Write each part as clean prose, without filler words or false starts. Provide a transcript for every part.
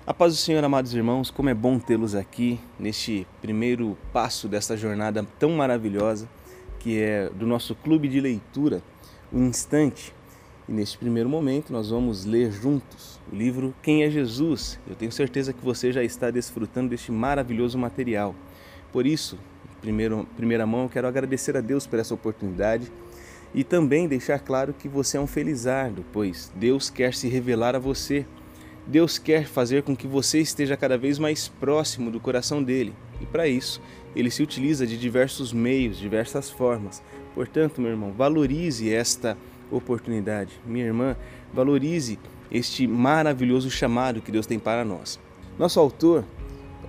A paz do Senhor, amados irmãos, como é bom tê-los aqui neste primeiro passo desta jornada tão maravilhosa que é do nosso clube de leitura, Um Instante. E neste primeiro momento nós vamos ler juntos o livro Quem é Jesus? Eu tenho certeza que você já está desfrutando deste maravilhoso material. Por isso, em primeira mão, eu quero agradecer a Deus por essa oportunidade e também deixar claro que você é um felizardo, pois Deus quer se revelar a você. Deus quer fazer com que você esteja cada vez mais próximo do coração dele. E para isso, ele se utiliza de diversos meios, diversas formas. Portanto, meu irmão, valorize esta oportunidade. Minha irmã, valorize este maravilhoso chamado que Deus tem para nós. Nosso autor,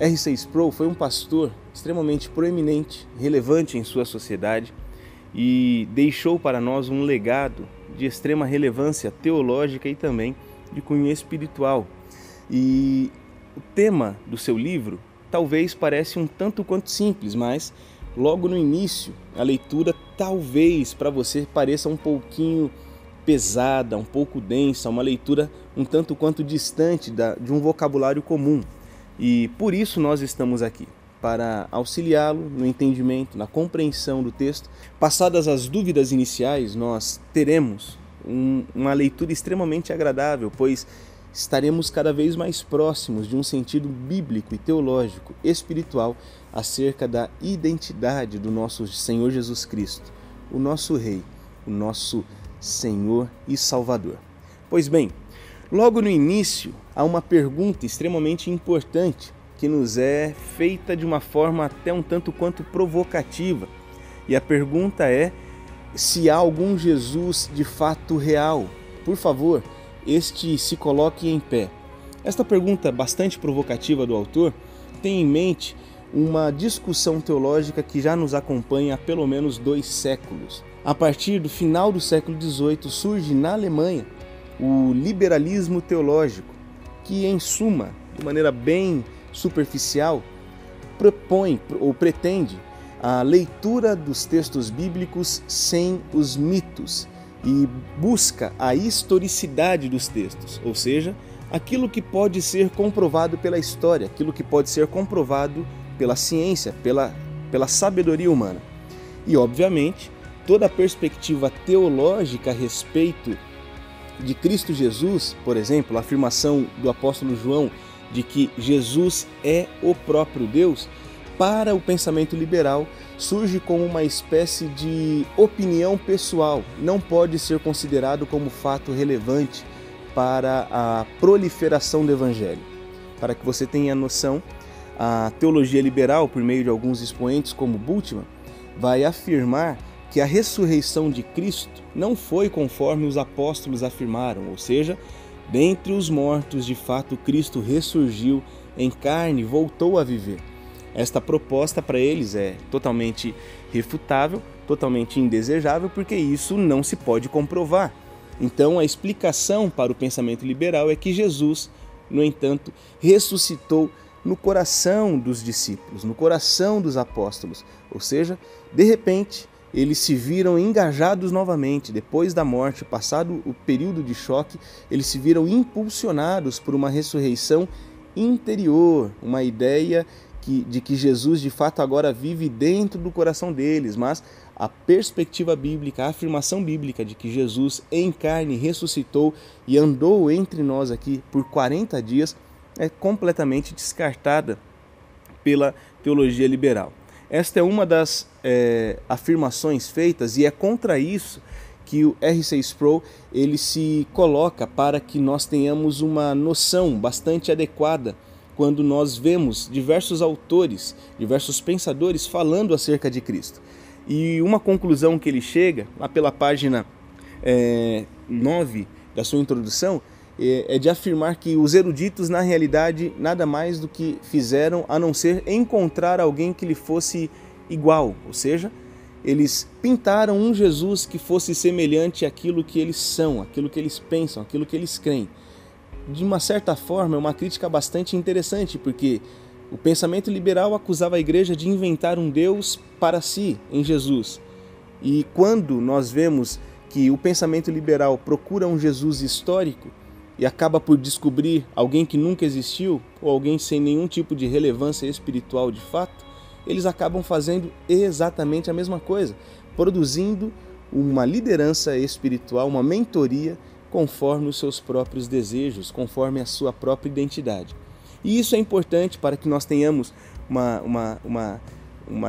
R.C. Sproul, foi um pastor extremamente proeminente, relevante em sua sociedade e deixou para nós um legado de extrema relevância teológica e também de cunho espiritual. E o tema do seu livro talvez pareça um tanto quanto simples, mas logo no início a leitura talvez para você pareça um pouquinho pesada, um pouco densa, uma leitura um tanto quanto distante de um vocabulário comum. E por isso nós estamos aqui, para auxiliá-lo no entendimento, na compreensão do texto. Passadas as dúvidas iniciais, nós teremos uma leitura extremamente agradável, pois estaremos cada vez mais próximos de um sentido bíblico e teológico, espiritual, acerca da identidade do nosso Senhor Jesus Cristo, o nosso Rei, o nosso Senhor e Salvador. Pois bem, logo no início há uma pergunta extremamente importante que nos é feita de uma forma até um tanto quanto provocativa. E a pergunta é: se há algum Jesus de fato real? Por favor, se coloque em pé. Esta pergunta bastante provocativa do autor tem em mente uma discussão teológica que já nos acompanha há pelo menos 2 séculos. A partir do final do século XVIII surge na Alemanha o liberalismo teológico, que em suma, de maneira bem superficial, propõe ou pretende a leitura dos textos bíblicos sem os mitos e busca a historicidade dos textos, ou seja, aquilo que pode ser comprovado pela história, aquilo que pode ser comprovado pela ciência, pela sabedoria humana. E, obviamente, toda a perspectiva teológica a respeito de Cristo Jesus, por exemplo, a afirmação do apóstolo João de que Jesus é o próprio Deus, para o pensamento liberal, surge como uma espécie de opinião pessoal, não pode ser considerado como fato relevante para a proliferação do Evangelho. Para que você tenha noção, a teologia liberal, por meio de alguns expoentes como Bultmann, vai afirmar que a ressurreição de Cristo não foi conforme os apóstolos afirmaram, ou seja, dentre os mortos, de fato, Cristo ressurgiu em carne, voltou a viver. Esta proposta para eles é totalmente refutável, totalmente indesejável, porque isso não se pode comprovar. Então, a explicação para o pensamento liberal é que Jesus, no entanto, ressuscitou no coração dos discípulos, no coração dos apóstolos. Ou seja, de repente, eles se viram engajados novamente. Depois da morte, passado o período de choque, eles se viram impulsionados por uma ressurreição interior, uma ideia de que Jesus de fato agora vive dentro do coração deles, mas a perspectiva bíblica, a afirmação bíblica de que Jesus em carne ressuscitou e andou entre nós aqui por 40 dias é completamente descartada pela teologia liberal. Esta é uma das afirmações feitas e é contra isso que o R.C. Sproul ele se coloca para que nós tenhamos uma noção bastante adequada quando nós vemos diversos autores, diversos pensadores falando acerca de Cristo. E uma conclusão que ele chega, lá pela página 9 da sua introdução, é de afirmar que os eruditos, na realidade, nada mais do que fizeram a não ser encontrar alguém que lhe fosse igual, ou seja, eles pintaram um Jesus que fosse semelhante àquilo que eles são, àquilo que eles pensam, àquilo que eles creem. De uma certa forma, é uma crítica bastante interessante, porque o pensamento liberal acusava a igreja de inventar um Deus para si, em Jesus. E quando nós vemos que o pensamento liberal procura um Jesus histórico, e acaba por descobrir alguém que nunca existiu ou alguém sem nenhum tipo de relevância espiritual de fato, eles acabam fazendo exatamente a mesma coisa, produzindo uma liderança espiritual, uma mentoria conforme os seus próprios desejos, conforme a sua própria identidade. E isso é importante para que nós tenhamos uma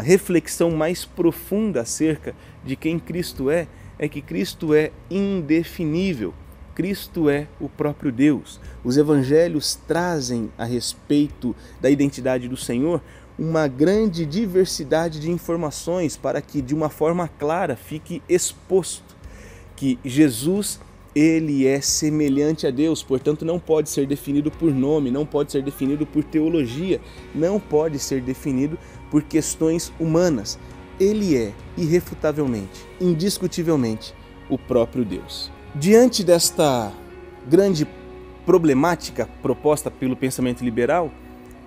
reflexão mais profunda acerca de quem Cristo é que Cristo é indefinível. Cristo é o próprio Deus. Os evangelhos trazem a respeito da identidade do Senhor uma grande diversidade de informações para que de uma forma clara fique exposto que Jesus, ele é semelhante a Deus, portanto não pode ser definido por nome, não pode ser definido por teologia, não pode ser definido por questões humanas. Ele é, irrefutavelmente, indiscutivelmente, o próprio Deus. Diante desta grande problemática proposta pelo pensamento liberal,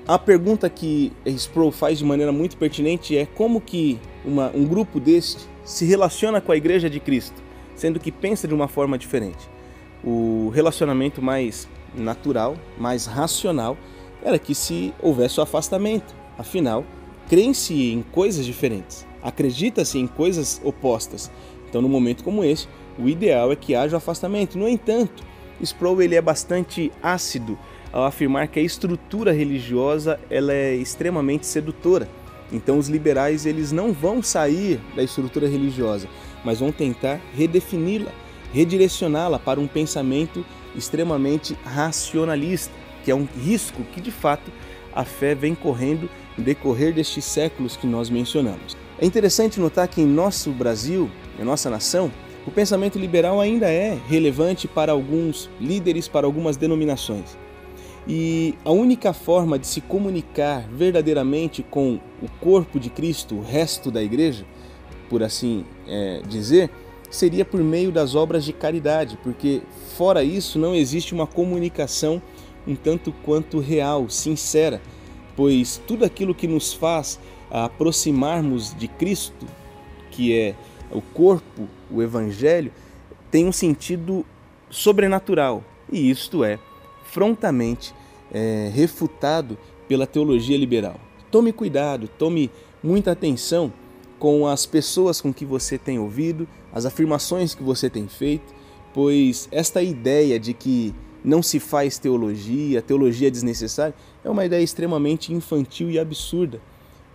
a pergunta que Sproul faz de maneira muito pertinente é como que um grupo deste se relaciona com a Igreja de Cristo, sendo que pensa de uma forma diferente. O relacionamento mais natural, mais racional, era que se houvesse o afastamento. Afinal, creem-se em coisas diferentes, acredita-se em coisas opostas. Então, num momento como esse, o ideal é que haja o afastamento. No entanto, Sproul ele é bastante ácido ao afirmar que a estrutura religiosa ela é extremamente sedutora. Então os liberais eles não vão sair da estrutura religiosa, mas vão tentar redefini-la, redirecioná-la para um pensamento extremamente racionalista, que é um risco que de fato a fé vem correndo no decorrer destes séculos que nós mencionamos. É interessante notar que em nosso Brasil, em nossa nação, o pensamento liberal ainda é relevante para alguns líderes, para algumas denominações. E a única forma de se comunicar verdadeiramente com o corpo de Cristo, o resto da igreja, por assim dizer, seria por meio das obras de caridade, porque fora isso não existe uma comunicação um tanto quanto real, sincera, pois tudo aquilo que nos faz aproximarmos de Cristo, que é o corpo, o evangelho, tem um sentido sobrenatural, e isto é frontamente refutado pela teologia liberal. Tome cuidado, tome muita atenção com as pessoas com que você tem ouvido, as afirmações que você tem feito, pois esta ideia de que não se faz teologia, teologia é desnecessária, é uma ideia extremamente infantil e absurda.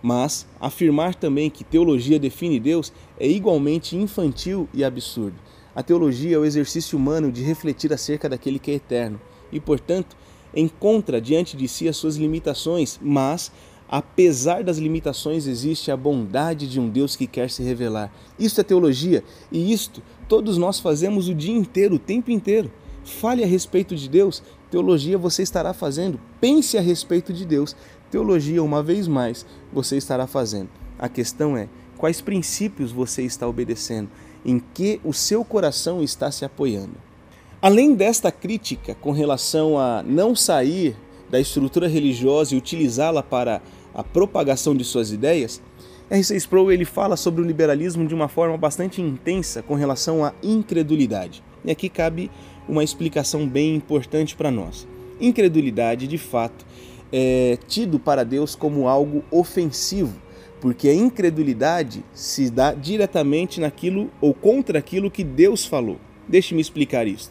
Mas afirmar também que teologia define Deus é igualmente infantil e absurdo. A teologia é o exercício humano de refletir acerca daquele que é eterno e, portanto, encontra diante de si as suas limitações, mas, apesar das limitações, existe a bondade de um Deus que quer se revelar. Isso é teologia e isto todos nós fazemos o dia inteiro, o tempo inteiro. Fale a respeito de Deus, teologia você estará fazendo. Pense a respeito de Deus, teologia, uma vez mais, você estará fazendo. A questão é, quais princípios você está obedecendo? Em que o seu coração está se apoiando? Além desta crítica com relação a não sair da estrutura religiosa e utilizá-la para a propagação de suas ideias, R.C. Sproul ele fala sobre o liberalismo de uma forma bastante intensa com relação à incredulidade. E aqui cabe uma explicação bem importante para nós. Incredulidade, de fato, é tido para Deus como algo ofensivo, porque a incredulidade se dá diretamente naquilo ou contra aquilo que Deus falou. Deixe-me explicar isso.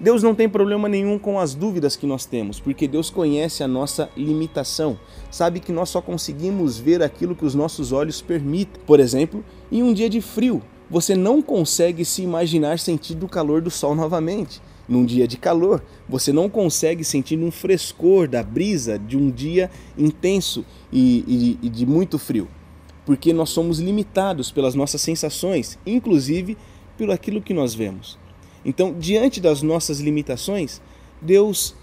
Deus não tem problema nenhum com as dúvidas que nós temos, porque Deus conhece a nossa limitação, sabe que nós só conseguimos ver aquilo que os nossos olhos permitem. Por exemplo, em um dia de frio, você não consegue se imaginar sentindo o calor do sol novamente. Num dia de calor, você não consegue sentir um frescor da brisa de um dia intenso e de muito frio, porque nós somos limitados pelas nossas sensações, inclusive pelo aquilo que nós vemos. Então, diante das nossas limitações, Deus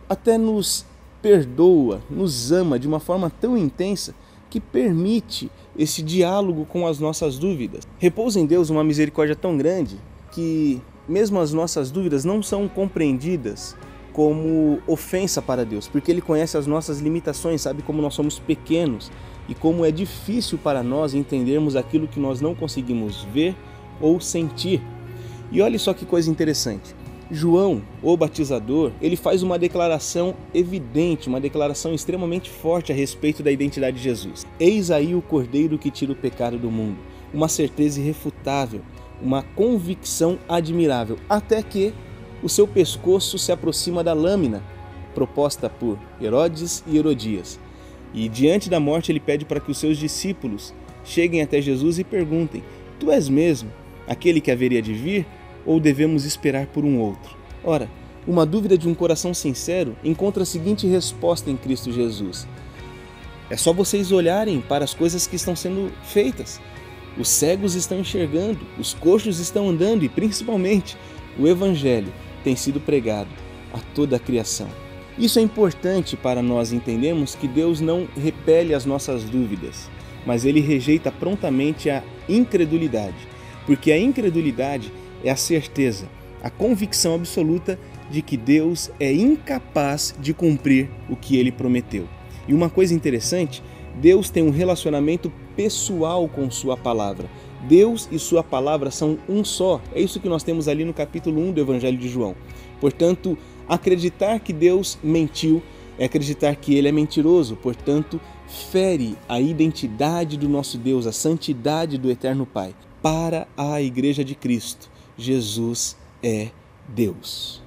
até nos perdoa, nos ama de uma forma tão intensa que permite esse diálogo com as nossas dúvidas. Repousa em Deus uma misericórdia tão grande que mesmo as nossas dúvidas não são compreendidas como ofensa para Deus, porque Ele conhece as nossas limitações, sabe como nós somos pequenos e como é difícil para nós entendermos aquilo que nós não conseguimos ver ou sentir. E olha só que coisa interessante, João, o batizador, ele faz uma declaração evidente, uma declaração extremamente forte a respeito da identidade de Jesus. Eis aí o Cordeiro que tira o pecado do mundo. Uma certeza irrefutável, uma convicção admirável, até que o seu pescoço se aproxima da lâmina proposta por Herodes e Herodias. E diante da morte ele pede para que os seus discípulos cheguem até Jesus e perguntem: Tu és mesmo aquele que haveria de vir, ou devemos esperar por um outro? Ora, uma dúvida de um coração sincero encontra a seguinte resposta em Cristo Jesus: é só vocês olharem para as coisas que estão sendo feitas. Os cegos estão enxergando, os coxos estão andando e, principalmente, o Evangelho tem sido pregado a toda a criação. Isso é importante para nós entendermos que Deus não repele as nossas dúvidas, mas Ele rejeita prontamente a incredulidade, porque a incredulidade é a certeza, a convicção absoluta de que Deus é incapaz de cumprir o que Ele prometeu. E uma coisa interessante, Deus tem um relacionamento pessoal com sua palavra. Deus e sua palavra são um só. É isso que nós temos ali no capítulo 1 do Evangelho de João. Portanto, acreditar que Deus mentiu é acreditar que Ele é mentiroso. Portanto, fere a identidade do nosso Deus, a santidade do Eterno Pai. Para a Igreja de Cristo, Jesus é Deus.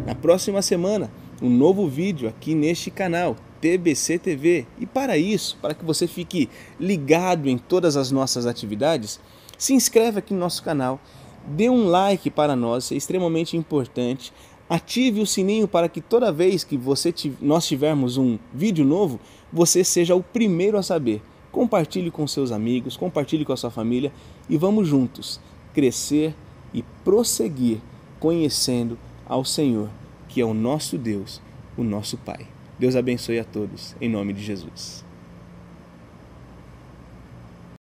Na próxima semana, um novo vídeo aqui neste canal, TBC TV. E para isso, para que você fique ligado em todas as nossas atividades, se inscreve aqui no nosso canal, dê um like para nós, é extremamente importante. Ative o sininho para que toda vez que nós tivermos um vídeo novo, você seja o primeiro a saber. Compartilhe com seus amigos, compartilhe com a sua família e vamos juntos crescer e prosseguir conhecendo ao Senhor, que é o nosso Deus, o nosso Pai. Deus abençoe a todos, em nome de Jesus.